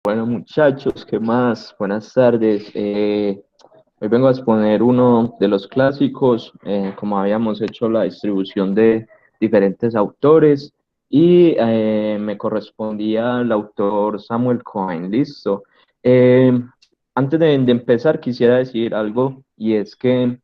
Bueno, muchachos, ¿qué más? Buenas tardes. Hoy vengo a exponer uno de los clásicos, como habíamos hecho la distribución de diferentes autores, y me correspondía al autor Samuel Cohen. Listo. Eh, Antes de empezar, quisiera decir algo, y es que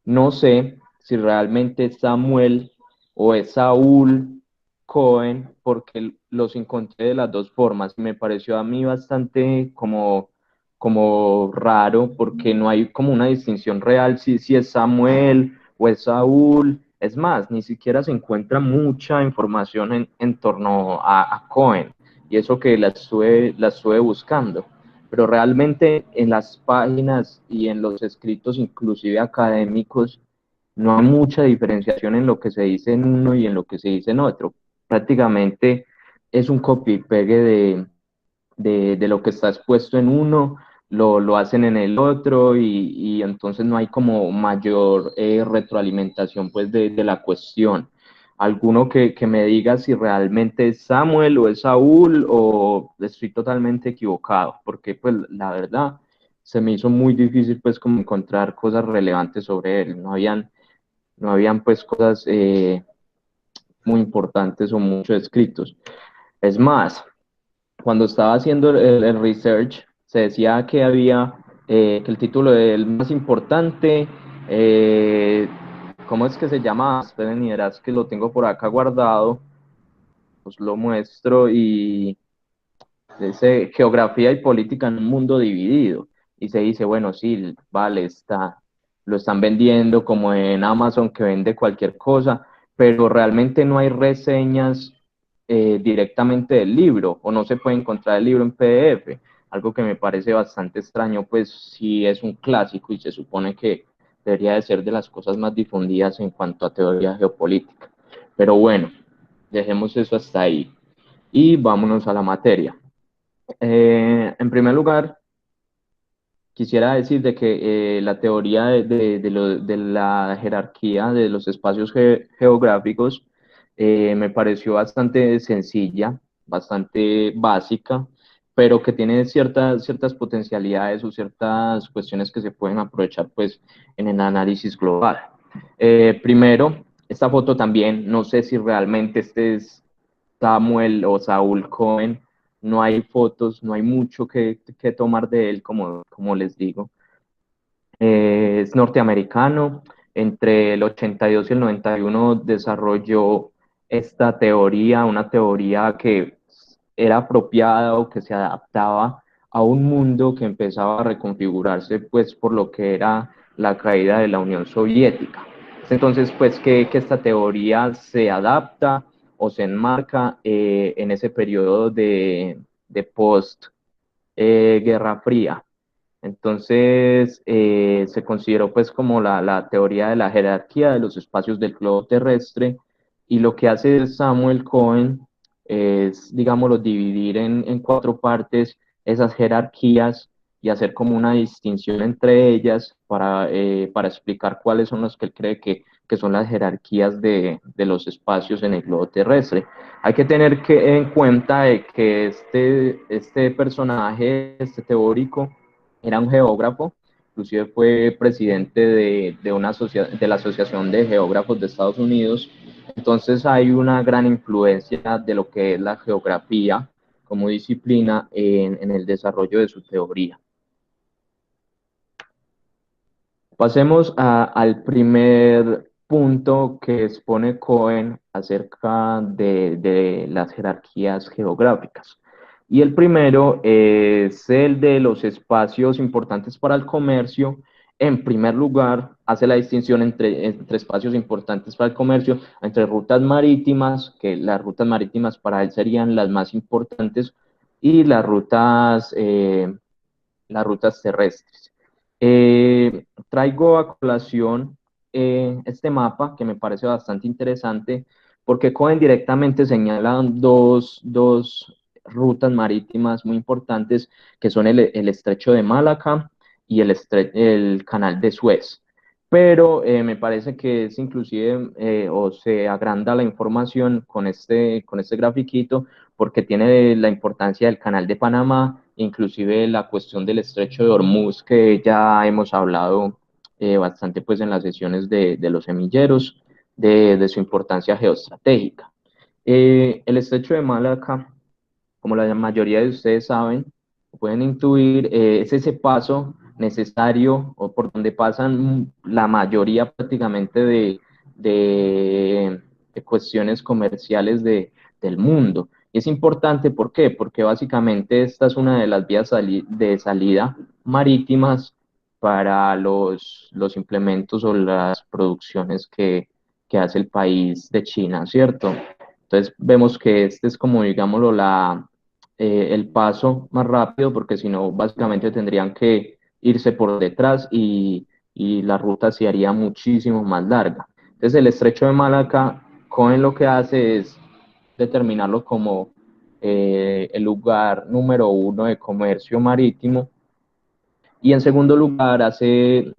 no sé si realmente es Samuel o es Saúl Cohen, porque los encontré de las dos formas. Me pareció a mí bastante como raro, porque no hay como una distinción real si es Samuel o es Saúl. Es más, ni siquiera se encuentra mucha información en torno a Cohen, y eso que la estuve buscando, pero realmente en las páginas y en los escritos, inclusive académicos, no hay mucha diferenciación en lo que se dice en uno y en lo que se dice en otro. Prácticamente es un copy-pegue de lo que está expuesto en uno, lo hacen en el otro, y entonces no hay como mayor retroalimentación pues de la cuestión. Alguno que me diga si realmente es Samuel o es Saúl, o estoy totalmente equivocado, porque pues la verdad se me hizo muy difícil pues como encontrar cosas relevantes sobre él. No habían pues cosas muy importantes o mucho escritos. Es más, cuando estaba haciendo el research, se decía que había, que el título del más importante, eh, ¿cómo es que se llama? Esperen, y verás que lo tengo por acá guardado, os lo muestro, y dice Geografía y Política en un Mundo Dividido. Y se dice, bueno, sí, vale, lo están vendiendo como en Amazon, que vende cualquier cosa, pero realmente no hay reseñas directamente del libro, o no se puede encontrar el libro en PDF, algo que me parece bastante extraño, pues si es un clásico y se supone que debería de ser de las cosas más difundidas en cuanto a teoría geopolítica. Pero bueno, dejemos eso hasta ahí y vámonos a la materia. En primer lugar, quisiera decir de que la teoría de la jerarquía de los espacios geográficos me pareció bastante sencilla, bastante básica, pero que tiene ciertas potencialidades o ciertas cuestiones que se pueden aprovechar pues en el análisis global. Primero, esta foto también, no sé si realmente este es Samuel o Saúl Cohen. No hay fotos, no hay mucho que tomar de él, como les digo. Es norteamericano. Entre el 82 y el 91 desarrolló esta teoría, una teoría que era apropiada o que se adaptaba a un mundo que empezaba a reconfigurarse pues por lo que era la caída de la Unión Soviética. Entonces, pues que esta teoría se adapta o se enmarca en ese periodo de post Guerra Fría. Entonces, se consideró pues como la teoría de la jerarquía de los espacios del globo terrestre, y lo que hace Samuel Cohen es, digámoslo, dividir en cuatro partes esas jerarquías y hacer como una distinción entre ellas para explicar cuáles son los que él cree que son las jerarquías de los espacios en el globo terrestre. Hay que tener en cuenta de que este personaje, este teórico, era un geógrafo, inclusive fue presidente de la Asociación de Geógrafos de Estados Unidos. Entonces hay una gran influencia de lo que es la geografía como disciplina en el desarrollo de su teoría. Pasemos al primer punto que expone Cohen acerca de las jerarquías geográficas. Y el primero es el de los espacios importantes para el comercio. En primer lugar, hace la distinción entre espacios importantes para el comercio, entre rutas marítimas, que las rutas marítimas para él serían las más importantes, y las rutas terrestres. Traigo a colación este mapa que me parece bastante interesante, porque Cohen directamente señala dos rutas marítimas muy importantes, que son el estrecho de Malaca y el canal de Suez. Pero me parece que es inclusive, o se agranda la información con este grafiquito, porque tiene la importancia del canal de Panamá inclusive la cuestión del estrecho de Hormuz, que ya hemos hablado bastante pues en las sesiones de los semilleros, de su importancia geoestratégica. El estrecho de Malaca, como la mayoría de ustedes saben, pueden intuir, es ese paso necesario o por donde pasan la mayoría prácticamente de, de cuestiones comerciales del mundo. Y es importante, ¿por qué? Porque básicamente esta es una de las vías de salida marítimas para los implementos o las producciones que hace el país de China, ¿cierto? Entonces vemos que este es como, digámoslo, el paso más rápido, porque si no, básicamente tendrían que irse por detrás y la ruta se haría muchísimo más larga. Entonces el estrecho de Malaca, Cohen lo que hace es determinarlo como el lugar número uno de comercio marítimo y en segundo lugar hace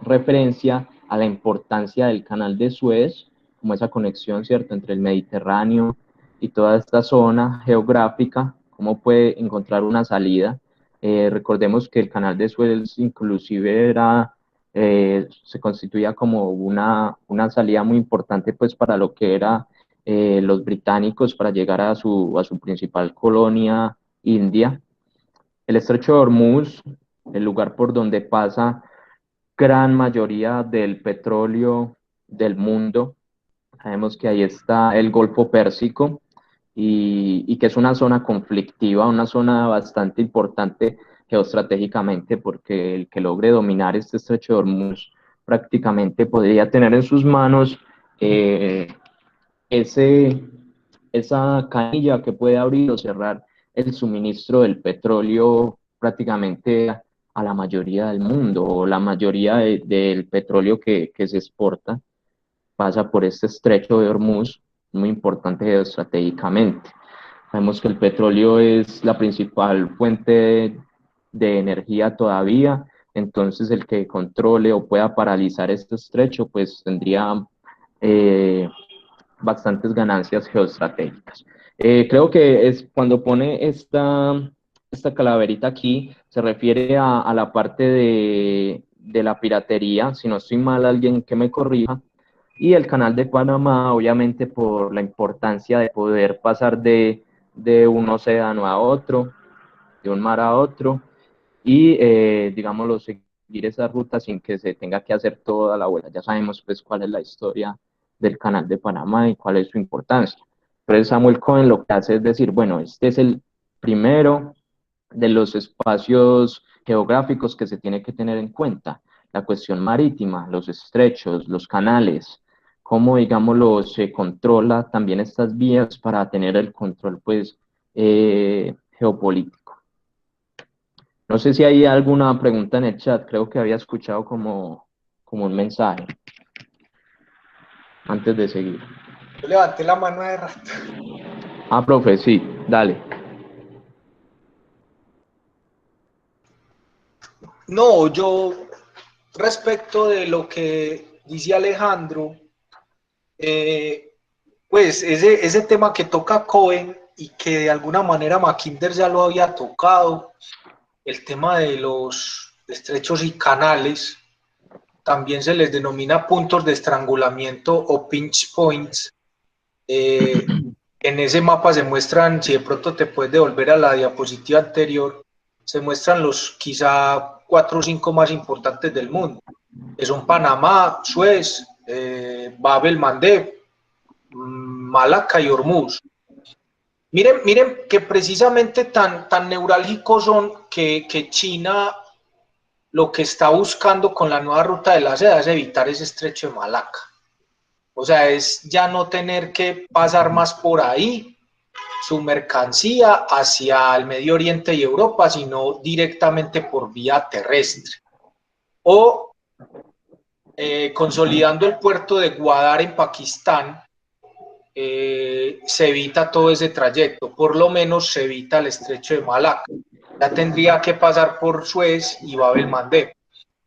referencia a la importancia del canal de Suez, como esa conexión, ¿cierto?, entre el Mediterráneo y toda esta zona geográfica, cómo puede encontrar una salida. Recordemos que el canal de Suez inclusive se constituía como una salida muy importante pues para lo que era los británicos para llegar a su principal colonia, India. El estrecho de Hormuz, el lugar por donde pasa gran mayoría del petróleo del mundo. Sabemos que ahí está el Golfo Pérsico y que es una zona conflictiva, una zona bastante importante geoestratégicamente, porque el que logre dominar este estrecho de Hormuz prácticamente podría tener en sus manos eh, ese, esa canilla que puede abrir o cerrar el suministro del petróleo prácticamente a la mayoría del mundo, o la mayoría del petróleo que se exporta pasa por este estrecho de Hormuz, muy importante geoestratégicamente. Sabemos que el petróleo es la principal fuente de energía todavía, entonces el que controle o pueda paralizar este estrecho, pues tendría eh, bastantes ganancias geoestratégicas. Creo que es cuando pone esta calaverita aquí, se refiere a la parte de la piratería, si no estoy mal, alguien que me corrija, y el canal de Panamá, obviamente por la importancia de poder pasar de un océano a otro, de un mar a otro, y, digámoslo, seguir esa ruta sin que se tenga que hacer toda la vuelta. Ya sabemos, pues, cuál es la historia del Canal de Panamá y cuál es su importancia. Pero Samuel Cohen lo que hace es decir, bueno, este es el primero de los espacios geográficos que se tiene que tener en cuenta, la cuestión marítima, los estrechos, los canales, cómo, digámoslo, se controla también estas vías para tener el control, pues, geopolítico. No sé si hay alguna pregunta en el chat, creo que había escuchado como un mensaje antes de seguir. Yo levanté la mano de rato. Ah, profe, sí, dale. No, yo respecto de lo que dice Alejandro, pues ese tema que toca Cohen y que de alguna manera Mackinder ya lo había tocado, el tema de los estrechos y canales, también se les denomina puntos de estrangulamiento o pinch points. En ese mapa se muestran, si de pronto te puedes devolver a la diapositiva anterior, se muestran los quizá 4 o 5 más importantes del mundo, que son Panamá, Suez, Bab el Mandeb, Malaca y Hormuz. Miren que precisamente tan neurálgicos son que China lo que está buscando con la nueva ruta de la seda es evitar ese estrecho de Malaca. O sea, es ya no tener que pasar más por ahí su mercancía hacia el Medio Oriente y Europa, sino directamente por vía terrestre. O consolidando el puerto de Gwadar en Pakistán, se evita todo ese trayecto, por lo menos se evita el estrecho de Malaca. Ya tendría que pasar por Suez y Bab el Mandeb.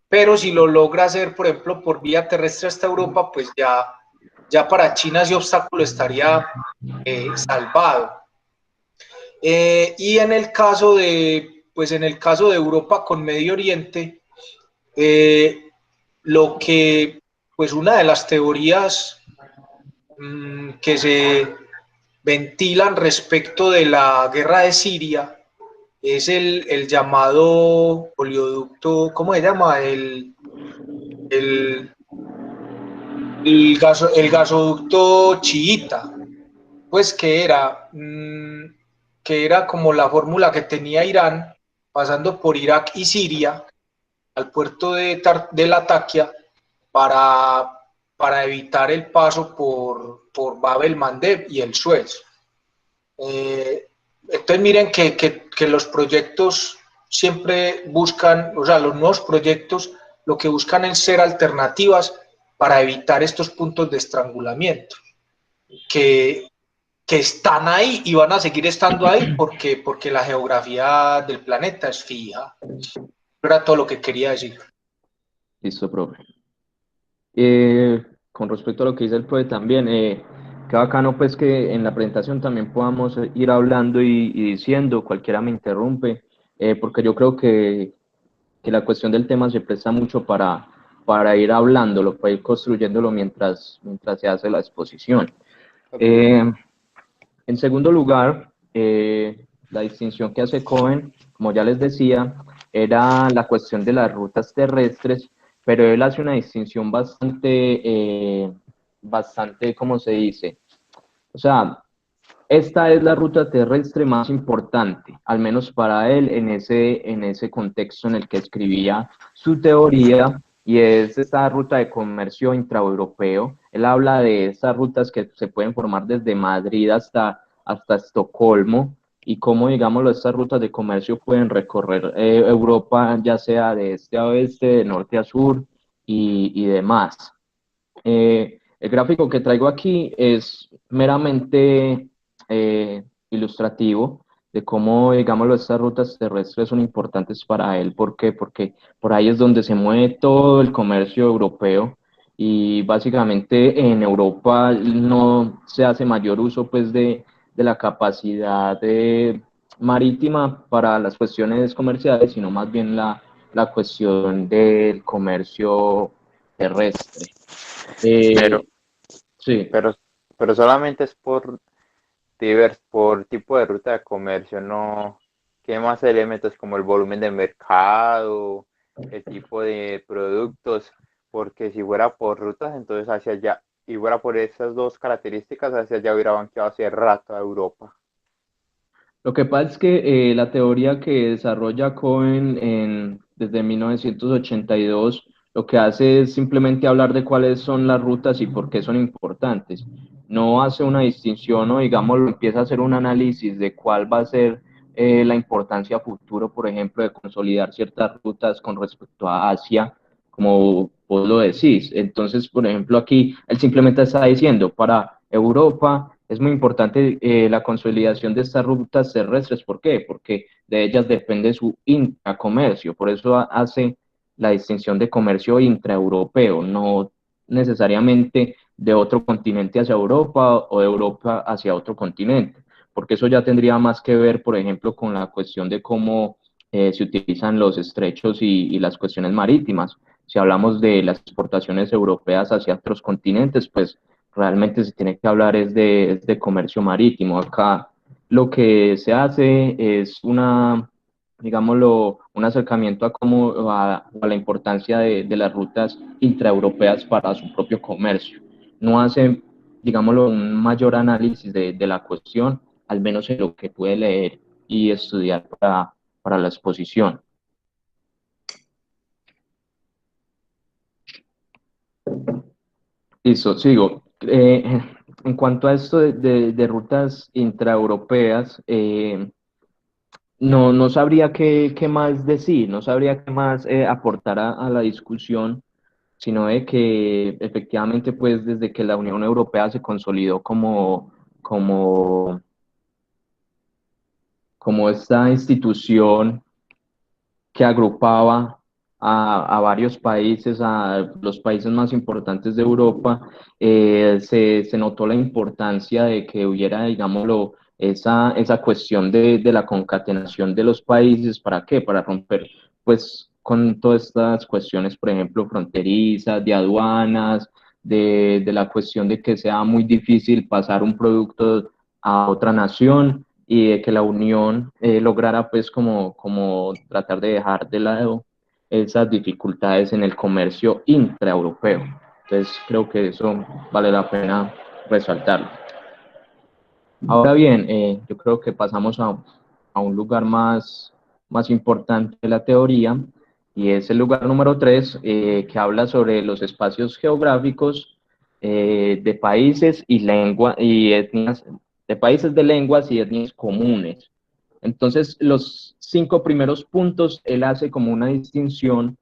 Pero si lo logra hacer, por ejemplo, por vía terrestre hasta Europa, pues ya para China ese obstáculo estaría salvado. Y en el caso pues en el caso de Europa con Medio Oriente, lo que, pues una de las teorías que se ventilan respecto de la guerra de Siria es el llamado oleoducto, ¿cómo se llama? El, el gasoducto chiita, pues que era como la fórmula que tenía Irán, pasando por Irak y Siria, al puerto de Latakia, para, para evitar el paso por Bab el Mandeb y el Suez. Entonces miren que los proyectos siempre buscan, o sea, los nuevos proyectos lo que buscan es ser alternativas para evitar estos puntos de estrangulamiento, que, que están ahí y van a seguir estando ahí porque la geografía del planeta es fija. Era todo lo que quería decir. Listo, profe. Con respecto a lo que dice el profe también, qué bacano pues que en la presentación también podamos ir hablando y diciendo, cualquiera me interrumpe, porque yo creo que la cuestión del tema se presta mucho para ir hablándolo, para ir construyéndolo mientras se hace la exposición. Ok. En segundo lugar, la distinción que hace Cohen, como ya les decía, era la cuestión de las rutas terrestres, pero él hace una distinción bastante, ¿cómo se dice? O sea, esta es la ruta terrestre más importante, al menos para él en ese contexto en el que escribía su teoría, y es esta ruta de comercio intraeuropeo. Él habla de estas rutas que se pueden formar desde Madrid hasta Estocolmo, y cómo, digámoslo, estas rutas de comercio pueden recorrer Europa, ya sea de este a oeste, de norte a sur y demás. El gráfico que traigo aquí es meramente ilustrativo de cómo, digámoslo, estas rutas terrestres son importantes para él. ¿Por qué? Porque por ahí es donde se mueve todo el comercio europeo, y básicamente en Europa no se hace mayor uso pues de la capacidad marítima para las cuestiones comerciales, sino más bien la cuestión del comercio terrestre. Pero, Sí, pero, pero solamente es por tipo de ruta de comercio, ¿no? ¿Qué más elementos como el volumen de mercado, el tipo de productos? Porque si fuera por rutas, entonces hacia allá, y fuera por esas dos características, hacia allá hubiera banqueado hace rato a Europa. lo que pasa es que la teoría que desarrolla Cohen desde 1982 lo que hace es simplemente hablar de cuáles son las rutas y por qué son importantes. No hace una distinción o, digamos, empieza a hacer un análisis de cuál va a ser la importancia futuro, por ejemplo, de consolidar ciertas rutas con respecto a Asia, como vos lo decís. Entonces, por ejemplo, aquí él simplemente está diciendo, para Europa es muy importante la consolidación de estas rutas terrestres. ¿Por qué? Porque de ellas depende su intracomercio. Por eso hace la distinción de comercio intraeuropeo, no necesariamente de otro continente hacia Europa o de Europa hacia otro continente, porque eso ya tendría más que ver, por ejemplo, con la cuestión de cómo se utilizan los estrechos y las cuestiones marítimas. Si hablamos de las exportaciones europeas hacia otros continentes, pues realmente se tiene que hablar es de comercio marítimo. Acá lo que se hace es digámoslo, un acercamiento a la importancia de las rutas intraeuropeas para su propio comercio. No hace, digámoslo, un mayor análisis de la cuestión, al menos en lo que puede leer y estudiar para la exposición. Listo, sigo. En cuanto a esto de rutas intraeuropeas, no sabría qué más decir, no sabría qué más aportar a la discusión, sino de que efectivamente, pues desde que la Unión Europea se consolidó como, como esta institución que agrupaba a varios países, a los países más importantes de Europa, se notó la importancia de que hubiera, digámoslo, esa cuestión de la concatenación de los países. ¿Para qué? Para romper pues con todas estas cuestiones, por ejemplo, fronterizas, de aduanas, de la cuestión de que sea muy difícil pasar un producto a otra nación y de que la Unión lograra pues como tratar de dejar de lado esas dificultades en el comercio intraeuropeo. Entonces creo que eso vale la pena resaltarlo. Ahora bien, yo creo que pasamos a un lugar más importante de la teoría, y es el lugar número 3, que habla sobre los espacios geográficos de países y etnias, de países de lenguas y etnias comunes. Entonces, los 5 primeros puntos, él hace como una distinción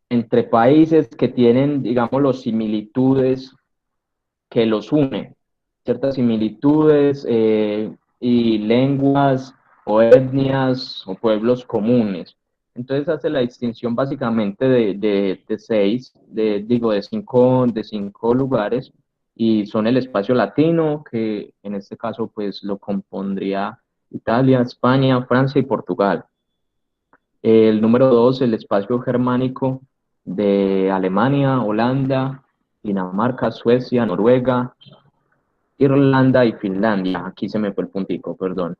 entre países que tienen, digamos, las similitudes que los unen, ciertas similitudes y lenguas o etnias o pueblos comunes. Entonces hace la distinción básicamente de seis, de cinco lugares, y son el espacio latino, que en este caso pues lo compondría Italia, España, Francia y Portugal. El número 2, el espacio germánico de Alemania, Holanda, Dinamarca, Suecia, Noruega, Irlanda y Finlandia. Aquí se me fue el puntico, perdón.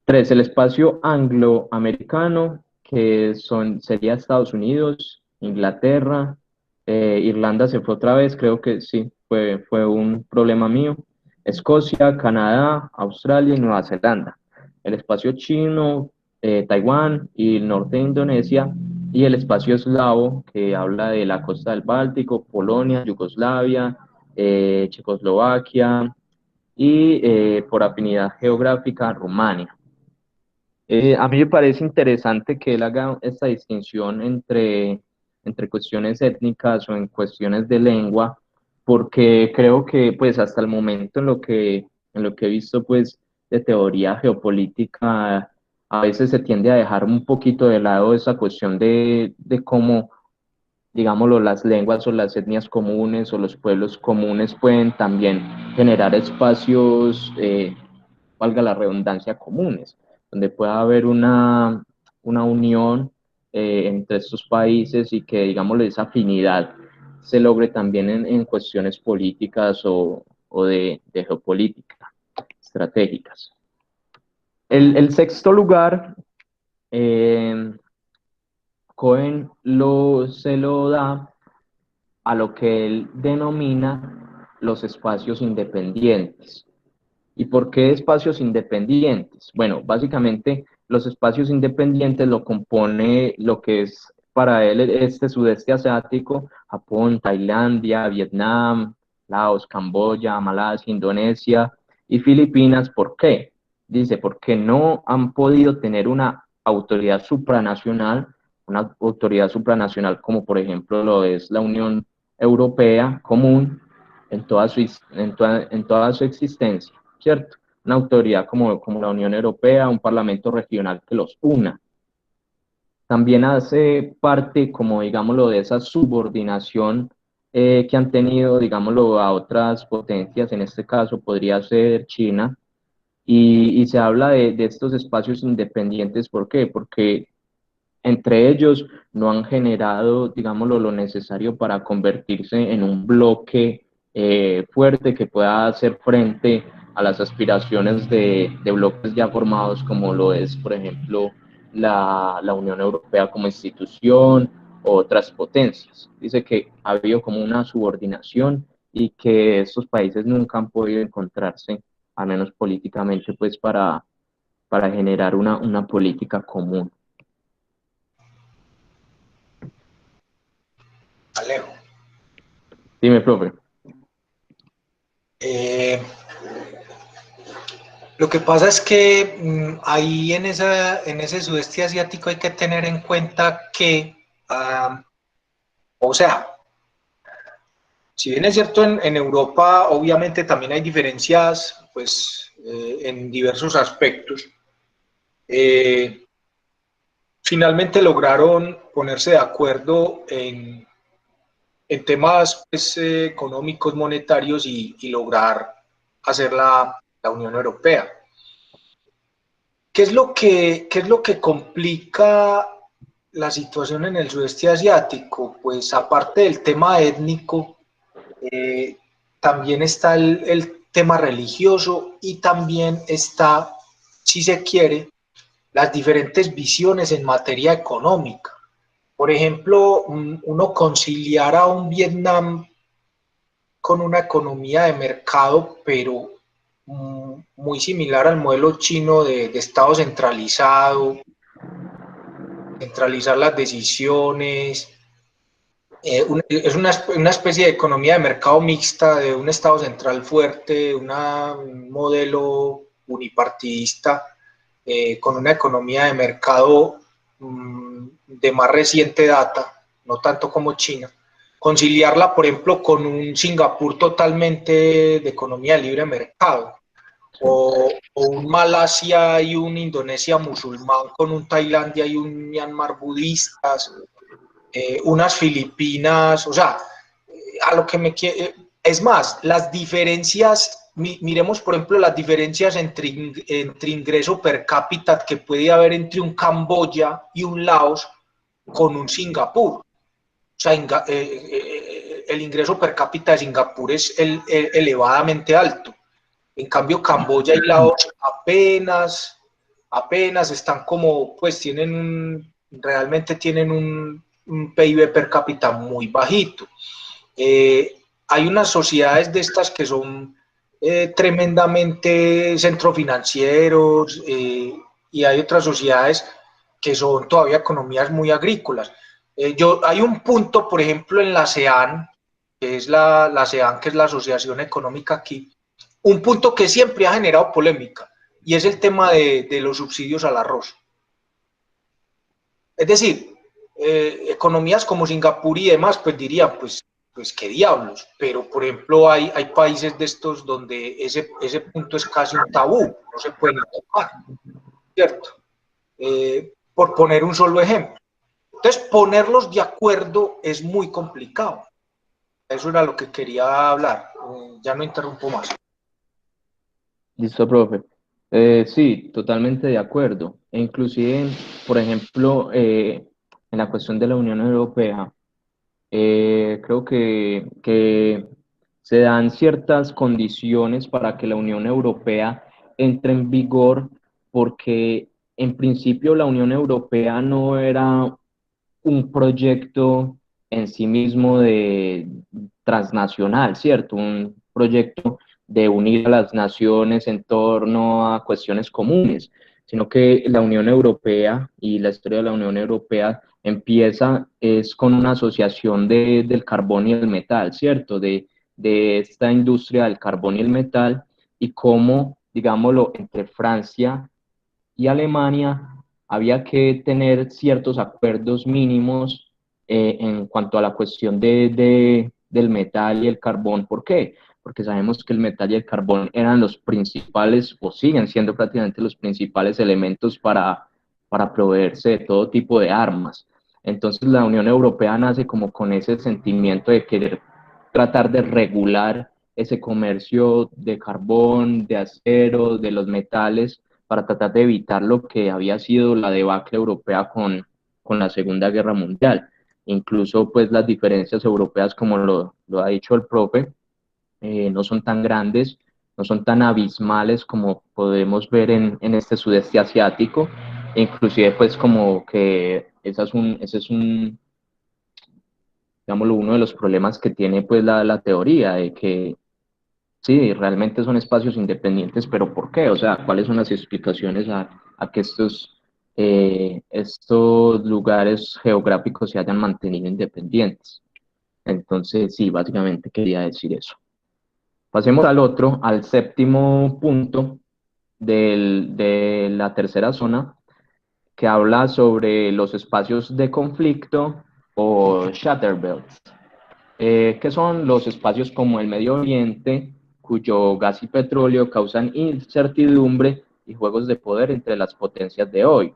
3, el espacio angloamericano, que sería Estados Unidos, Inglaterra, Irlanda se fue otra vez, creo que sí, fue un problema mío. Escocia, Canadá, Australia y Nueva Zelanda. El espacio chino, Taiwán y el norte de Indonesia. Y el espacio eslavo, que habla de la costa del Báltico, Polonia, Yugoslavia, Checoslovaquia y por afinidad geográfica, Rumania. A mí me parece interesante que él haga esta distinción entre cuestiones étnicas o en cuestiones de lengua, porque creo que pues hasta el momento en lo que he visto pues de teoría geopolítica, a veces se tiende a dejar un poquito de lado esa cuestión de cómo, digámoslo, las lenguas o las etnias comunes o los pueblos comunes pueden también generar espacios, valga la redundancia, comunes, donde pueda haber una unión entre estos países y que, digámoslo, esa afinidad se logre también en cuestiones políticas o de geopolítica, estratégicas. El sexto lugar, Cohen se lo da a lo que él denomina los espacios independientes. ¿Y por qué espacios independientes? Bueno, básicamente los espacios independientes lo compone lo que es para él este sudeste asiático: Japón, Tailandia, Vietnam, Laos, Camboya, Malasia, Indonesia y Filipinas. ¿Por qué? Dice, porque no han podido tener una autoridad supranacional como por ejemplo lo es la Unión Europea común en toda su existencia, ¿cierto? Una autoridad como la Unión Europea, un parlamento regional que los una. También hace parte, como digámoslo, de esa subordinación que han tenido, digámoslo, a otras potencias, en este caso podría ser China, y se habla de estos espacios independientes. ¿Por qué? Porque entre ellos no han generado, digámoslo, lo necesario para convertirse en un bloque fuerte que pueda hacer frente a las aspiraciones de bloques ya formados, como lo es, por ejemplo, la Unión Europea como institución o otras potencias. Dice que ha habido como una subordinación y que estos países nunca han podido encontrarse, al menos políticamente, pues para generar una política común. Alejo. Dime, profe. Lo que pasa es que ahí en ese sudeste asiático hay que tener en cuenta que, o sea, si bien es cierto en Europa, obviamente también hay diferencias, pues, en diversos aspectos. Finalmente lograron ponerse de acuerdo en temas pues, económicos, monetarios y lograr hacer la Unión Europea. ¿Qué es lo que complica la situación en el sudeste asiático? Pues aparte del tema étnico, también está el tema religioso y también está, si se quiere, las diferentes visiones en materia económica. Por ejemplo, uno conciliar a un Vietnam con una economía de mercado, pero muy similar al modelo chino de Estado centralizado, centralizar las decisiones. Es una especie de economía de mercado mixta, de un Estado central fuerte, un modelo unipartidista, con una economía de mercado de más reciente data, no tanto como China. Conciliarla, por ejemplo, con un Singapur totalmente de economía de libre mercado, o un Malasia y un Indonesia musulmán con un Tailandia y un Myanmar budistas, unas Filipinas, o sea, a lo que me quiere, es más, las diferencias, miremos por ejemplo las diferencias entre ingreso per cápita que puede haber entre un Camboya y un Laos con un Singapur. O sea, el ingreso per cápita de Singapur es elevadamente alto. En cambio, Camboya y Laos apenas están como, pues realmente tienen un PIB per cápita muy bajito. Hay unas sociedades de estas que son tremendamente centrofinancieros, y hay otras sociedades que son todavía economías muy agrícolas. Hay un punto, por ejemplo, en la ASEAN, que es la ASEAN, que es la Asociación Económica aquí, un punto que siempre ha generado polémica, y es el tema de los subsidios al arroz. Es decir, economías como Singapur y demás, pues dirían, pues qué diablos, pero por ejemplo hay países de estos donde ese punto es casi un tabú, no se puede tocar, ¿cierto? Por poner un solo ejemplo. Entonces, ponerlos de acuerdo es muy complicado. Eso era lo que quería hablar. Ya no interrumpo más. Listo, profe. Sí, totalmente de acuerdo. E inclusive, por ejemplo, en la cuestión de la Unión Europea, creo que se dan ciertas condiciones para que la Unión Europea entre en vigor, porque en principio la Unión Europea no era un proyecto en sí mismo de transnacional, ¿cierto? Un proyecto de unir a las naciones en torno a cuestiones comunes, sino que la Unión Europea y la historia de la Unión Europea empieza es con una asociación del carbón y el metal, ¿cierto? De esta industria del carbón y el metal, y cómo, digámoslo, entre Francia y Alemania había que tener ciertos acuerdos mínimos en cuanto a la cuestión del metal y el carbón. ¿Por qué? Porque sabemos que el metal y el carbón eran los principales, o siguen siendo prácticamente los principales elementos para proveerse de todo tipo de armas. Entonces la Unión Europea nace como con ese sentimiento de querer tratar de regular ese comercio de carbón, de acero, de los metales, para tratar de evitar lo que había sido la debacle europea con la Segunda Guerra Mundial. Incluso pues las diferencias europeas, como lo ha dicho el profe, no son tan grandes, no son tan abismales como podemos ver en este sudeste asiático, e inclusive pues como que ese es un, digámoslo, uno de los problemas que tiene pues la teoría de que sí, realmente son espacios independientes, pero ¿por qué? O sea, ¿cuáles son las explicaciones a que estos lugares geográficos se hayan mantenido independientes? Entonces, sí, básicamente quería decir eso. Pasemos al séptimo punto de la tercera zona, que habla sobre los espacios de conflicto o shatter belts, que son los espacios como el Medio Oriente, cuyo gas y petróleo causan incertidumbre y juegos de poder entre las potencias de hoy.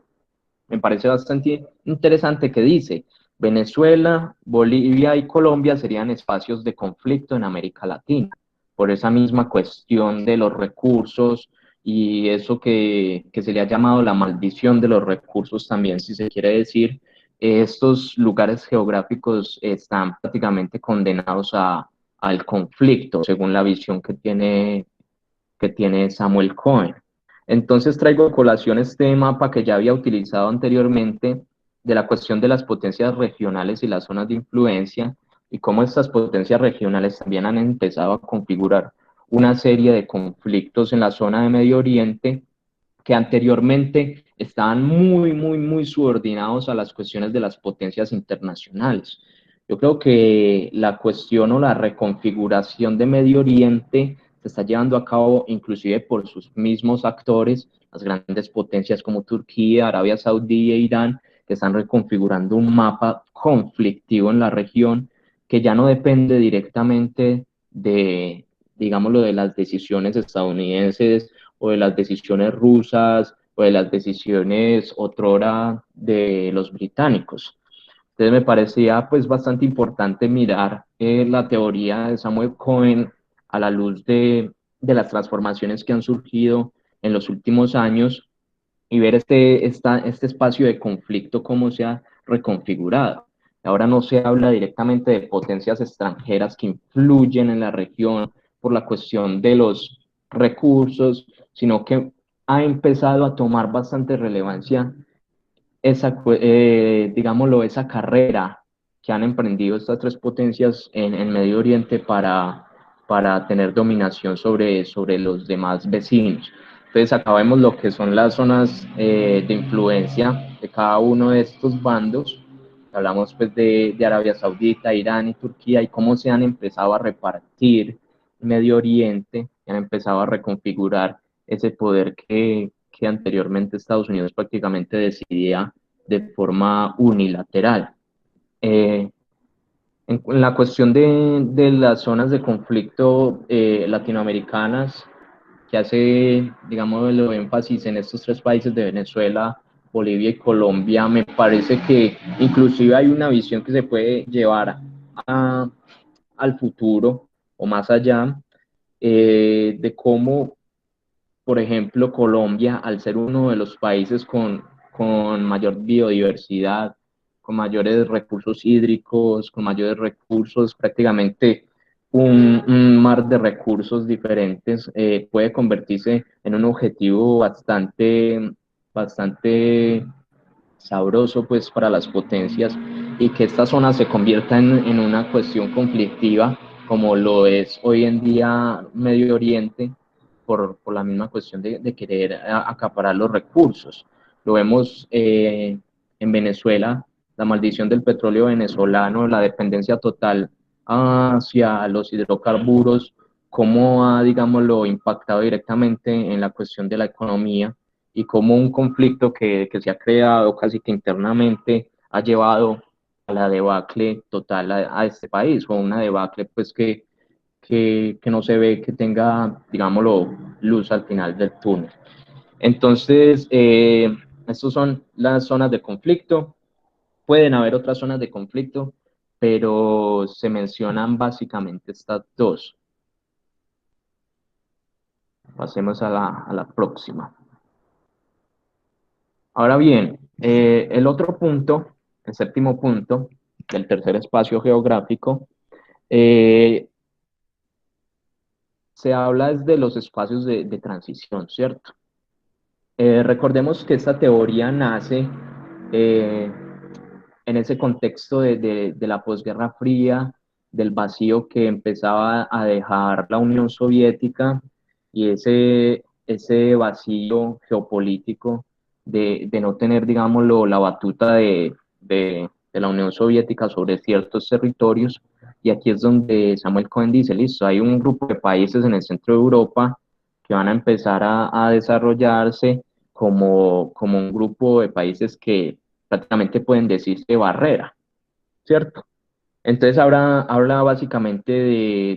Me parece bastante interesante que dice, Venezuela, Bolivia y Colombia serían espacios de conflicto en América Latina. por esa misma cuestión de los recursos y eso que se le ha llamado la maldición de los recursos también, si se quiere decir. Estos lugares geográficos están prácticamente condenados al conflicto, según la visión que tiene Samuel Cohen. Entonces traigo a colación este mapa que ya había utilizado anteriormente de la cuestión de las potencias regionales y las zonas de influencia y cómo estas potencias regionales también han empezado a configurar una serie de conflictos en la zona de Medio Oriente que anteriormente estaban muy subordinados a las cuestiones de las potencias internacionales. Yo creo que la cuestión o la reconfiguración de Medio Oriente se está llevando a cabo inclusive por sus mismos actores, las grandes potencias como Turquía, Arabia Saudí e Irán, que están reconfigurando un mapa conflictivo en la región que ya no depende directamente de, digámoslo, de las decisiones estadounidenses o de las decisiones rusas o de las decisiones otrora de los británicos. Entonces me parecía pues bastante importante mirar la teoría de Samuel Cohen a la luz de las transformaciones que han surgido en los últimos años y ver este espacio de conflicto cómo se ha reconfigurado. Ahora no se habla directamente de potencias extranjeras que influyen en la región por la cuestión de los recursos, sino que ha empezado a tomar bastante relevancia digámoslo, esa carrera que han emprendido estas tres potencias en Medio Oriente para tener dominación sobre los demás vecinos. Entonces acá vemos lo que son las zonas de influencia de cada uno de estos bandos. Hablamos pues de Arabia Saudita, Irán y Turquía y cómo se han empezado a repartir Medio Oriente, y han empezado a reconfigurar ese poder que anteriormente Estados Unidos prácticamente decidía de forma unilateral. En la cuestión de las zonas de conflicto latinoamericanas, que hace, digamos, el énfasis en estos tres países de Venezuela, Bolivia y Colombia, me parece que inclusive hay una visión que se puede llevar al futuro o más allá, de cómo, por ejemplo, Colombia, al ser uno de los países con mayor biodiversidad, con mayores recursos hídricos, con mayores recursos, prácticamente un mar de recursos diferentes, puede convertirse en un objetivo bastante sabroso pues para las potencias y que esta zona se convierta en una cuestión conflictiva como lo es hoy en día Medio Oriente por la misma cuestión de querer acaparar los recursos. Lo vemos en Venezuela, la maldición del petróleo venezolano, la dependencia total hacia los hidrocarburos, cómo ha, digámoslo, impactado directamente en la cuestión de la economía y cómo un conflicto que se ha creado casi que internamente ha llevado a la debacle total a este país, o una debacle pues que no se ve que tenga, digámoslo, luz al final del túnel. Entonces, estas son las zonas de conflicto. Pueden haber otras zonas de conflicto, pero se mencionan básicamente estas dos. Pasemos a la próxima. Ahora bien, el otro punto, el séptimo punto del tercer espacio geográfico, se habla de los espacios de transición, ¿cierto? Recordemos que esta teoría nace en ese contexto de la posguerra fría, del vacío que empezaba a dejar la Unión Soviética y ese vacío geopolítico de no tener, digámoslo, la batuta de la Unión Soviética sobre ciertos territorios. Y aquí es donde Samuel Cohen dice, listo, hay un grupo de países en el centro de Europa que van a empezar a desarrollarse como un grupo de países que prácticamente pueden decirse barrera, ¿cierto? Entonces habla básicamente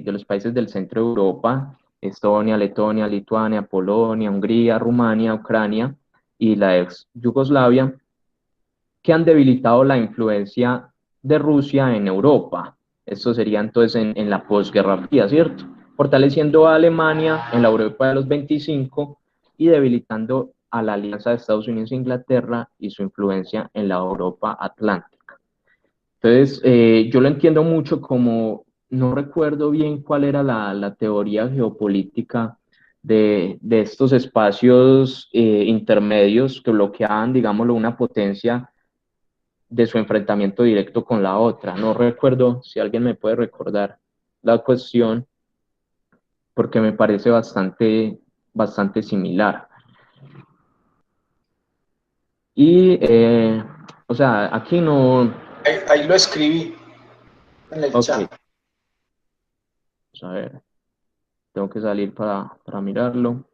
de los países del centro de Europa, Estonia, Letonia, Lituania, Polonia, Hungría, Rumania, Ucrania y la ex Yugoslavia, que han debilitado la influencia de Rusia en Europa. Esto sería entonces en la posguerra fría, ¿cierto? fortaleciendo a Alemania en la Europa de los 25 y debilitando a la alianza de Estados Unidos e Inglaterra y su influencia en la Europa atlántica. Entonces, yo lo entiendo mucho como, no recuerdo bien cuál era la teoría geopolítica de estos espacios intermedios que bloqueaban, digámoslo, una potencia de su enfrentamiento directo con la otra. No recuerdo si alguien me puede recordar la cuestión, porque me parece bastante similar. Y, o sea, aquí no... Ahí lo escribí en el Ok, chat. vamos a ver, tengo que salir para mirarlo.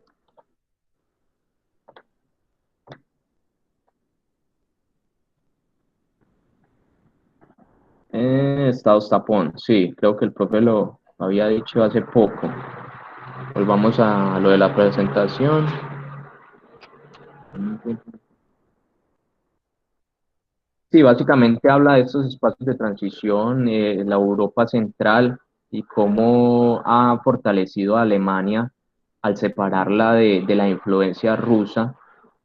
Estados tapón, sí, creo que el profe lo había dicho hace poco. Volvamos a lo de la presentación. Sí, básicamente habla de estos espacios de transición, la Europa central y cómo ha fortalecido a Alemania al separarla de la influencia rusa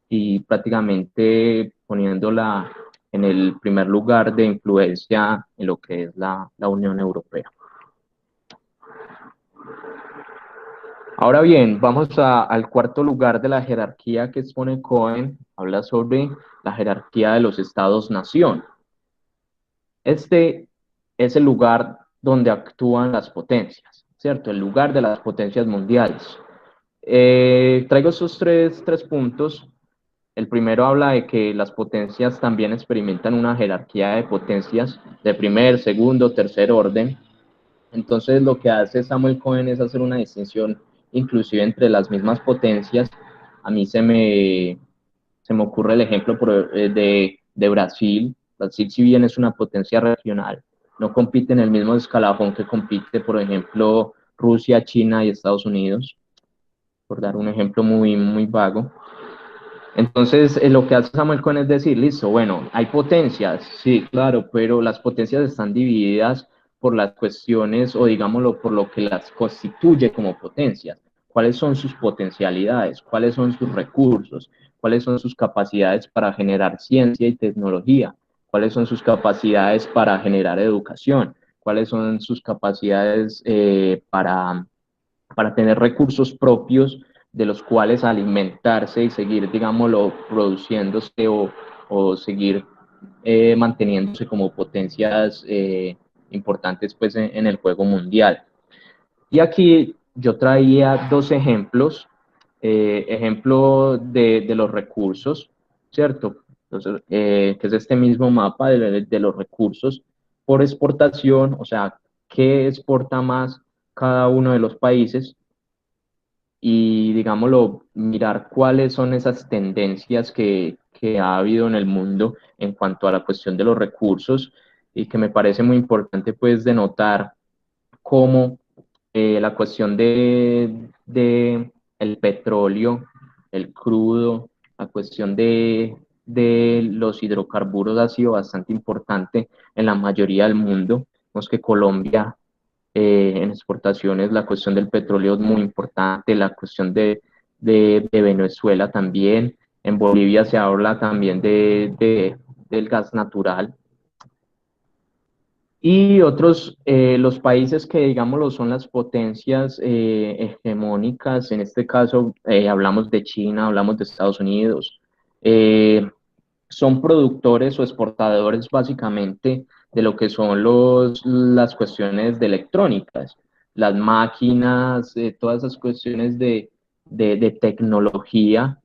y prácticamente poniéndola en el primer lugar de influencia en lo que es la Unión Europea. Ahora bien, vamos al cuarto lugar de la jerarquía que expone Cohen. Habla sobre la jerarquía de los estados-nación. Este es el lugar donde actúan las potencias, ¿cierto? El lugar de las potencias mundiales. Traigo estos tres puntos. El primero habla de que las potencias también experimentan una jerarquía de potencias de primer, segundo, tercer orden. Entonces lo que hace Samuel Cohen es hacer una distinción inclusive entre las mismas potencias. A mí se me ocurre el ejemplo de Brasil. Brasil, si bien es una potencia regional, no compite en el mismo escalafón que compite, por ejemplo, Rusia, China y Estados Unidos, por dar un ejemplo muy vago. Entonces, lo que hace Samuel Cohen es decir, listo, bueno, hay potencias, sí, claro, pero las potencias están divididas por las cuestiones o digámoslo por lo que las constituye como potencias. ¿Cuáles son sus potencialidades? ¿Cuáles son sus recursos? ¿Cuáles son sus capacidades para generar ciencia y tecnología? ¿Cuáles son sus capacidades para generar educación? ¿Cuáles son sus capacidades para tener recursos propios de los cuales alimentarse y seguir, digámoslo, produciéndose o seguir manteniéndose como potencias importantes pues, en el juego mundial? Y aquí yo traía dos ejemplos, ejemplo de los recursos, ¿cierto? Entonces, que es este mismo mapa de los recursos por exportación, o sea, qué exporta más cada uno de los países y, digámoslo, mirar cuáles son esas tendencias que ha habido en el mundo en cuanto a la cuestión de los recursos y que me parece muy importante pues denotar cómo la cuestión de el petróleo, el crudo, la cuestión de los hidrocarburos ha sido bastante importante en la mayoría del mundo. Vemos que Colombia en exportaciones, la cuestión del petróleo es muy importante, la cuestión de Venezuela también. En Bolivia se habla también del gas natural. Y otros, los países que, digámoslo, son las potencias hegemónicas, en este caso hablamos de China, hablamos de Estados Unidos, son productores o exportadores básicamente de lo que son las cuestiones de electrónicas, las máquinas, todas esas cuestiones de tecnología,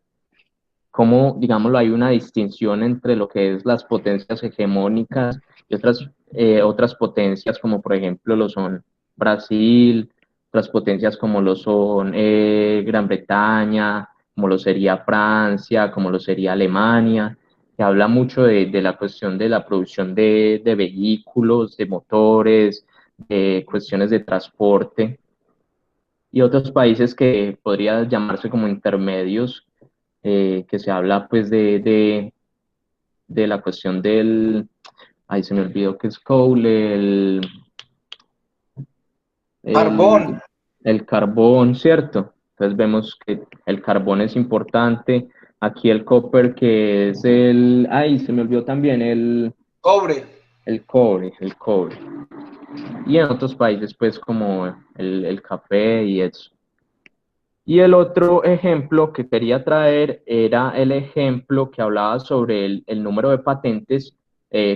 como, digámoslo, hay una distinción entre lo que es las potencias hegemónicas y otras potencias, como por ejemplo lo son Brasil, otras potencias como lo son Gran Bretaña, como lo sería Francia, como lo sería Alemania, que habla mucho de la cuestión de la producción de vehículos, de motores, de cuestiones de transporte, y otros países que podría llamarse como intermedios, que se habla pues de la cuestión ahí se me olvidó que es coal, Carbón. el carbón, ¿cierto? Entonces vemos que el carbón es importante. Aquí el copper, que es ay, se me olvidó también Cobre. el cobre. Y en otros países, pues, como el café y eso. Y el otro ejemplo que quería traer era el ejemplo que hablaba sobre el número de patentes.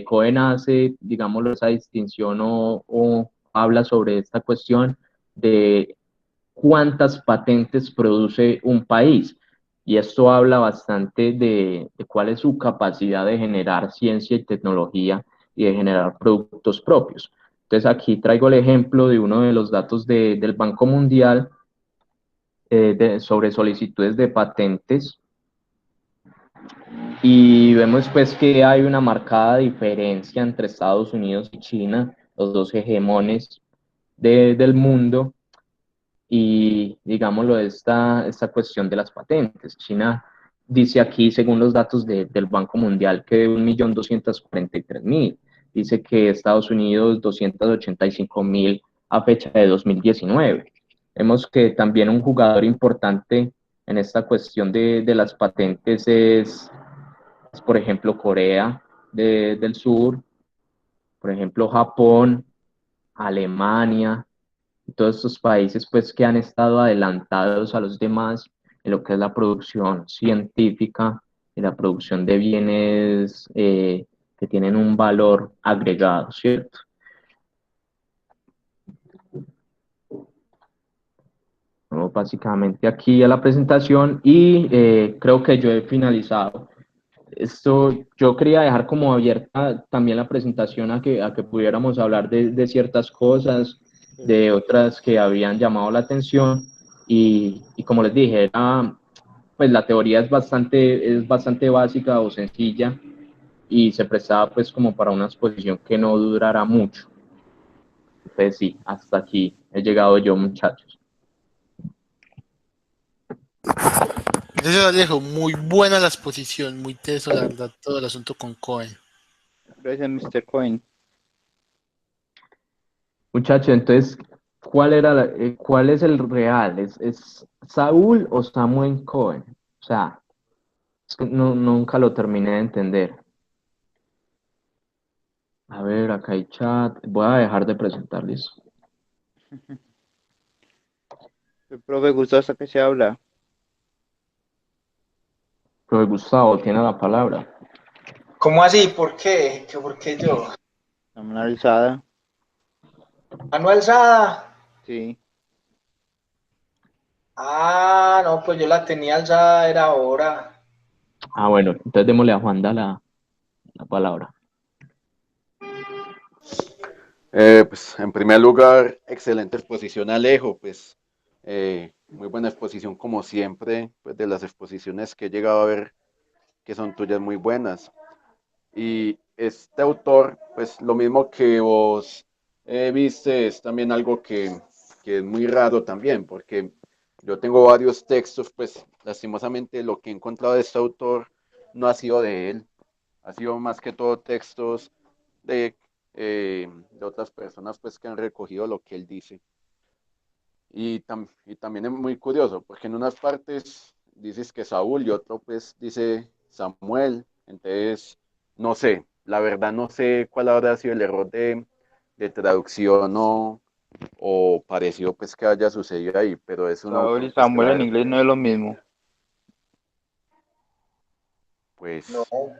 Cohen hace, digámoslo, esa distinción o habla sobre esta cuestión de cuántas patentes produce un país. Y esto habla bastante de cuál es su capacidad de generar ciencia y tecnología y de generar productos propios. Entonces aquí traigo el ejemplo de uno de los datos del Banco Mundial sobre solicitudes de patentes y vemos pues que hay una marcada diferencia entre Estados Unidos y China, los dos hegemones del mundo, y digámoslo, esta cuestión de las patentes. China dice aquí, según los datos del Banco Mundial, que 1.243.000. Dice que Estados Unidos 285.000 a fecha de 2019. Vemos que también un jugador importante en esta cuestión de las patentes es, por ejemplo, Corea del Sur, por ejemplo, Japón, Alemania, todos estos países pues que han estado adelantados a los demás en lo que es la producción científica y la producción de bienes que tienen un valor agregado, ¿cierto? Bueno, básicamente aquí a la presentación y creo que yo he finalizado. Esto yo quería dejar como abierta también la presentación a que pudiéramos hablar de ciertas cosas, de otras que habían llamado la atención y como les dije, pues la teoría es bastante básica o sencilla y se prestaba pues como para una exposición que no durara mucho. Entonces sí, hasta aquí he llegado yo, muchachos. Gracias, Alejo. Muy buena la exposición, muy teso, la verdad, todo el asunto con Cohen. Gracias, Mr. Coin. Muchachos, entonces, ¿cuál es el real? ¿Es Saúl o Samuel Cohen? O sea, es que nunca lo terminé de entender. A ver, acá hay chat. Voy a dejar de presentarles. El profe gustoso que se habla. Pero Gustavo tiene la palabra. ¿Cómo así? ¿Por qué? ¿Por qué yo? Una alzada. Manuel Sada. Sí. Ah, no, pues yo la tenía alzada, era ahora. Ah, bueno, entonces démosle a Juanda la palabra. Pues en primer lugar, excelente exposición, Alejo, pues muy buena exposición como siempre, pues de las exposiciones que he llegado a ver que son tuyas muy buenas. Y este autor, pues lo mismo que vos viste, es también algo que es muy raro también, porque yo tengo varios textos, pues lastimosamente lo que he encontrado de este autor no ha sido de él, ha sido más que todo textos de, de otras personas pues que han recogido lo que él dice. Y también es muy curioso, porque en unas partes dices que Saúl y otro pues dice Samuel, entonces no sé, la verdad no sé cuál habrá sido el error de traducción o parecido pues que haya sucedido ahí, pero es un Saúl y autor pues que Samuel la en verdad, inglés no es lo mismo. No, pues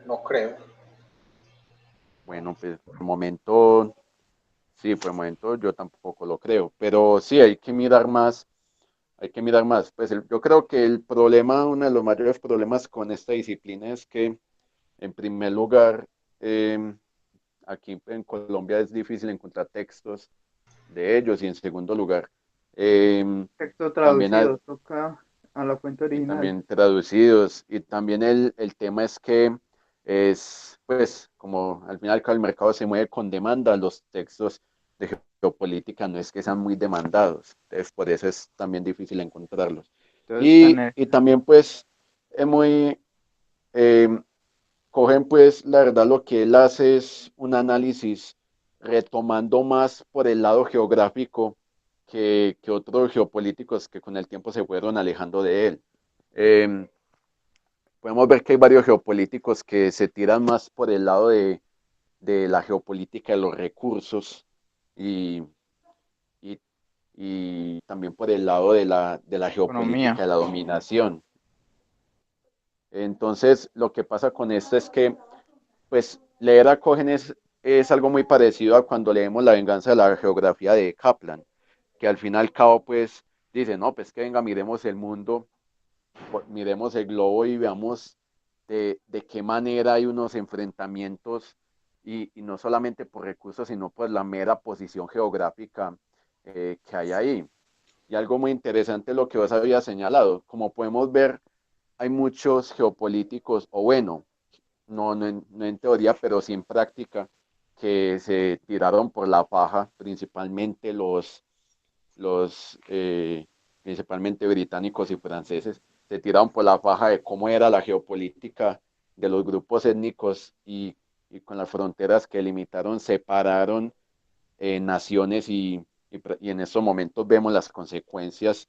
no creo. bueno, pues por el momento, sí, por el momento yo tampoco lo creo, pero sí hay que mirar más. Hay que mirar más. Pues yo creo que el problema, uno de los mayores problemas con esta disciplina es que, en primer lugar, aquí en Colombia es difícil encontrar textos de ellos y en segundo lugar, Texto también, traducido, toca a la fuente y original. también traducidos y también el tema es que es, pues, como al final el mercado se mueve con demanda, los textos de geopolítica no es que sean muy demandados, entonces por eso es también difícil encontrarlos. Entonces, Y también pues es muy, eh, cogen pues la verdad lo que él hace es un análisis retomando más por el lado geográfico que otros geopolíticos que con el tiempo se fueron alejando de él. Eh, Podemos ver que hay varios geopolíticos que se tiran más por el lado de la geopolítica de los recursos y, y, y también por el lado de la geopolítica Economía. de la dominación. Entonces, lo que pasa con esto es que, pues, leer a Cohen es algo muy parecido a cuando leemos La venganza de la geografía de Kaplan, que al fin y al cabo, pues, dice, no, pues que venga, miremos el mundo, miremos el globo y veamos de qué manera hay unos enfrentamientos y no solamente por recursos, sino por la mera posición geográfica que hay ahí. Y algo muy interesante lo que vos habías señalado, como podemos ver, hay muchos geopolíticos, o bueno, no en teoría, pero sí en práctica, que se tiraron por la paja, principalmente los principalmente británicos y franceses, se tiraron por la faja de cómo era la geopolítica de los grupos étnicos y con las fronteras que limitaron, separaron naciones y en estos momentos vemos las consecuencias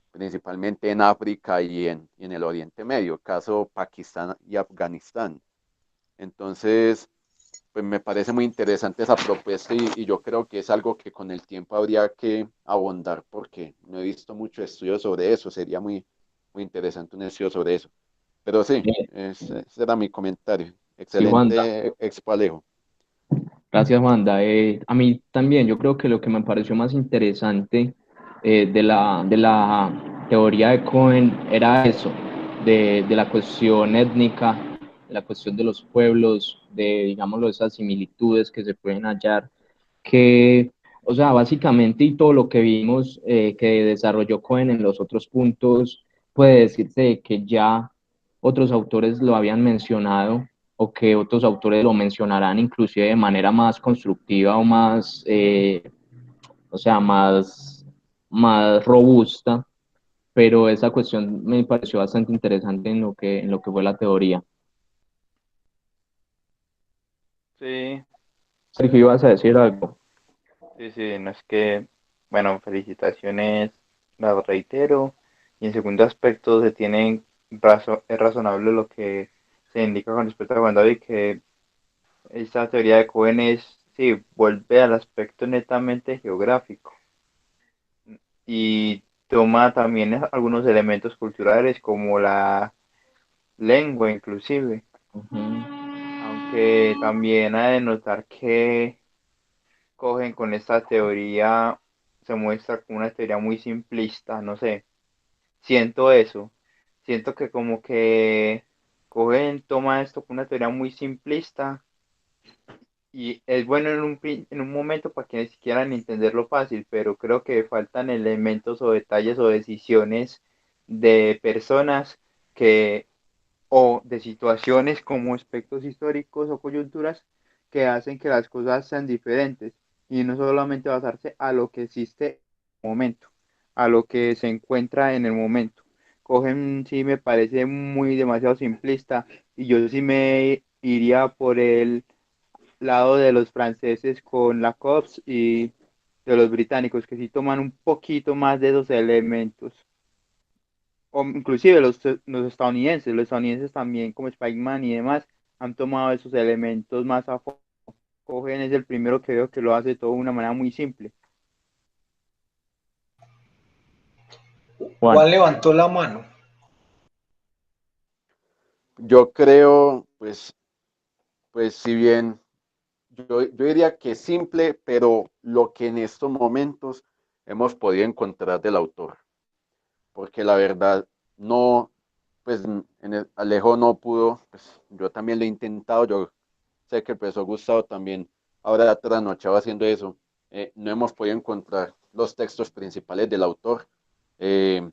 principalmente en África y en el Oriente Medio, caso Pakistán y Afganistán. Entonces, pues me parece muy interesante esa propuesta y yo creo que es algo que con el tiempo habría que abondar porque no he visto mucho estudio sobre eso, sería muy interesante un estudio sobre eso. Pero sí, Eh, ese era mi comentario. sí, Juanda. Excelente Expo Alejo. Gracias, Wanda. A mí también, yo creo que lo que me pareció más interesante de la teoría de Cohen era eso, de la cuestión étnica, de la cuestión de los pueblos, de, digámoslo, esas similitudes que se pueden hallar, que, o sea, básicamente y todo lo que vimos que desarrolló Cohen en los otros puntos, puede decirse que ya otros autores lo habían mencionado o que otros autores lo mencionarán inclusive de manera más constructiva o más, o sea, más robusta, pero esa cuestión me pareció bastante interesante en lo que fue la teoría. Sí, Sergio, ibas a decir algo. sí, sí, no es que, bueno, felicitaciones, las reitero. Y en segundo aspecto, es razonable lo que se indica con respecto a Juan David, que esta teoría de Cohen es, sí, vuelve al aspecto netamente geográfico y toma también algunos elementos culturales como la lengua inclusive, Ujú. aunque también ha de notar que Cohen con esta teoría se muestra como una teoría muy simplista, no sé, siento eso, siento que como que Cohen toma esto como una teoría muy simplista. Y es bueno en un momento para quienes quieran entenderlo fácil, pero creo que faltan elementos o detalles o decisiones de personas que, o de situaciones como aspectos históricos o coyunturas que hacen que las cosas sean diferentes y no solamente basarse a lo que existe en el momento, a lo que se encuentra en el momento. Cogen, sí me parece muy demasiado simplista y yo sí me iría por el lado de los franceses con la COPS y de los británicos, que sí toman un poquito más de esos elementos. O inclusive los estadounidenses también, como Spikeman y demás, han tomado esos elementos más a fondo. Cogen es el primero que veo que lo hace todo de una manera muy simple. Juan. Juan levantó la mano. Yo creo, pues si bien yo diría que es simple, pero lo que en estos momentos hemos podido encontrar del autor, porque la verdad no, pues en el Alejo no pudo, pues yo también lo he intentado, yo sé que el profesor Gustavo también ahora trasnochado haciendo eso, no hemos podido encontrar los textos principales del autor. Eh,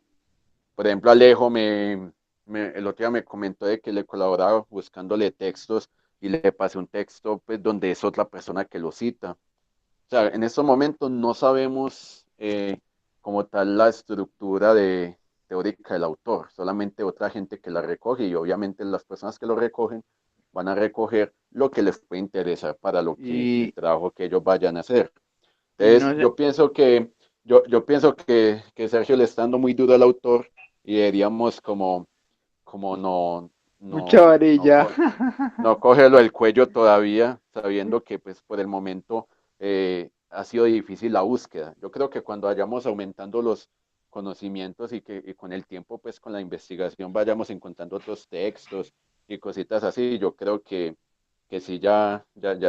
por ejemplo, Alejo el otro día me comentó de que le colaboraba buscándole textos y le pasé un texto pues, donde es otra persona que lo cita. O sea, en estos momentos no sabemos como tal la estructura teórica del autor, solamente otra gente que la recoge y obviamente las personas que lo recogen van a recoger lo que les puede interesar para lo que el Y, trabajo que ellos vayan a hacer. y Entonces, no sé, yo pienso que yo pienso que Sergio le está dando muy duro al autor y deberíamos como Mucha no, varilla. no cógelo el cuello todavía, sabiendo que pues por el momento ha sido difícil la búsqueda. Yo creo que cuando vayamos aumentando los conocimientos y con el tiempo, pues con la investigación vayamos encontrando otros textos y cositas así, yo creo que sí, ya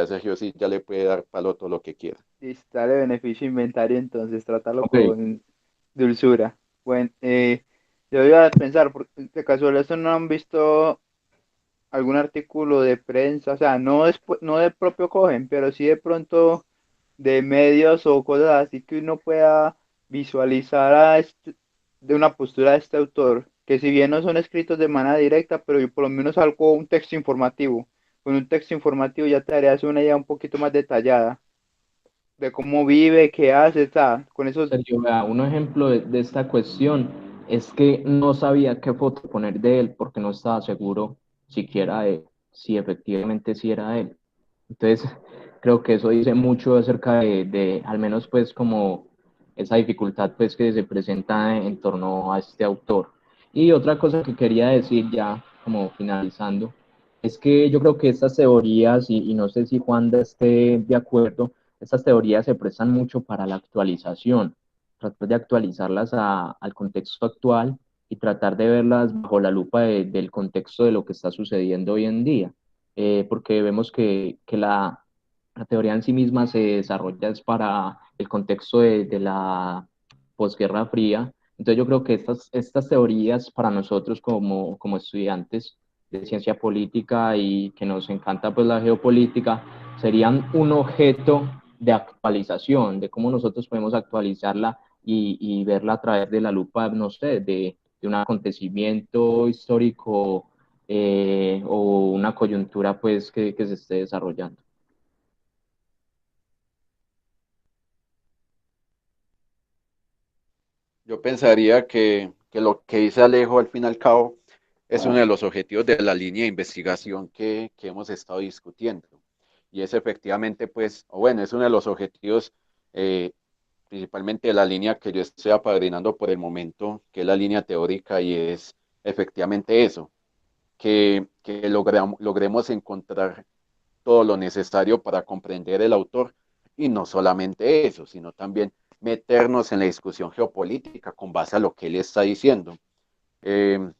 Sergio sí ya le puede dar palo todo lo que quiera. Listo, dale beneficio inventario, entonces trátalo Ok, con dulzura. Bueno, yo iba a pensar, de casualidad, ¿esto no han visto algún artículo de prensa? O sea, no del propio Cogen, pero sí de pronto de medios o cosas así que uno pueda visualizar de una postura de este autor, que si bien no son escritos de manera directa, pero yo por lo menos algo, un texto informativo. Con un texto informativo ya te darías una idea un poquito más detallada de cómo vive, qué hace, está, con eso. Sergio, vea, un ejemplo de esta cuestión es que no sabía qué foto poner de él porque no estaba seguro siquiera de si efectivamente sí era él. Entonces, creo que eso dice mucho acerca al menos pues como esa dificultad pues que se presenta en torno a este autor. Y otra cosa que quería decir ya como finalizando, es que yo creo que estas teorías, y no sé si Juan esté de acuerdo, estas teorías se prestan mucho para la actualización, tratar de actualizarlas al contexto actual y tratar de verlas bajo la lupa del contexto de lo que está sucediendo hoy en día, porque vemos que la teoría en sí misma se desarrolla es para el contexto de la posguerra fría. Entonces yo creo que estas teorías para nosotros como estudiantes de ciencia política y que nos encanta pues la geopolítica, serían un objeto de actualización, de cómo nosotros podemos actualizarla y verla a través de la lupa, no sé, de un acontecimiento histórico o una coyuntura pues que se esté desarrollando. Yo pensaría que lo que dice Alejo al fin y al cabo es uno de los objetivos de la línea de investigación que hemos estado discutiendo. Y es efectivamente, pues, o bueno, es uno de los objetivos eh, principalmente de la línea que yo estoy apadrinando por el momento, que es la línea teórica, y es efectivamente eso, que logremos encontrar todo lo necesario para comprender el autor y no solamente eso, sino también meternos en la discusión geopolítica con base a lo que él está diciendo. Eh,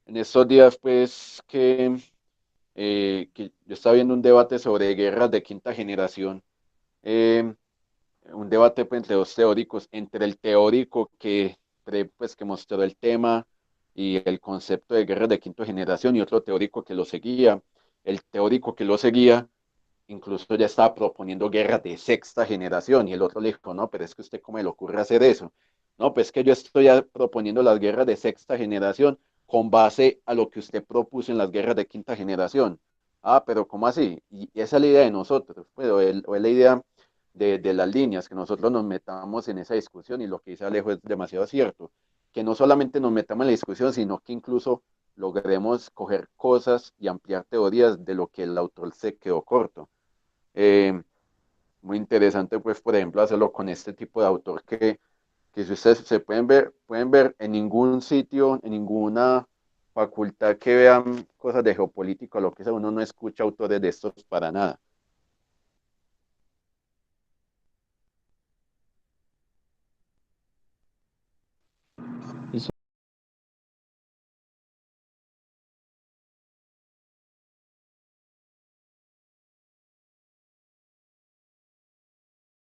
en estos días, pues, que yo estaba viendo un debate sobre guerras de quinta generación, eh, un debate pues, entre dos teóricos, entre el teórico pues, que mostró el tema y el concepto de guerras de quinta generación y otro teórico que lo seguía. El teórico que lo seguía incluso ya estaba proponiendo guerras de sexta generación y el otro le dijo, no, pero es que usted cómo le ocurre hacer eso. No, pues que yo estoy ya proponiendo las guerras de sexta generación con base a lo que usted propuso en las guerras de quinta generación. Ah, pero ¿cómo así? Y esa es la idea de nosotros, pues, o es la idea de las líneas, que nosotros nos metamos en esa discusión y lo que dice Alejo es demasiado cierto, que no solamente nos metamos en la discusión, sino que incluso logremos coger cosas y ampliar teorías de lo que el autor se quedó corto. Eh, Muy interesante, pues, por ejemplo, hacerlo con este tipo de autor que si ustedes se pueden ver en ningún sitio, en ninguna facultad que vean cosas de geopolítica o lo que sea, uno no escucha autores de estos para nada.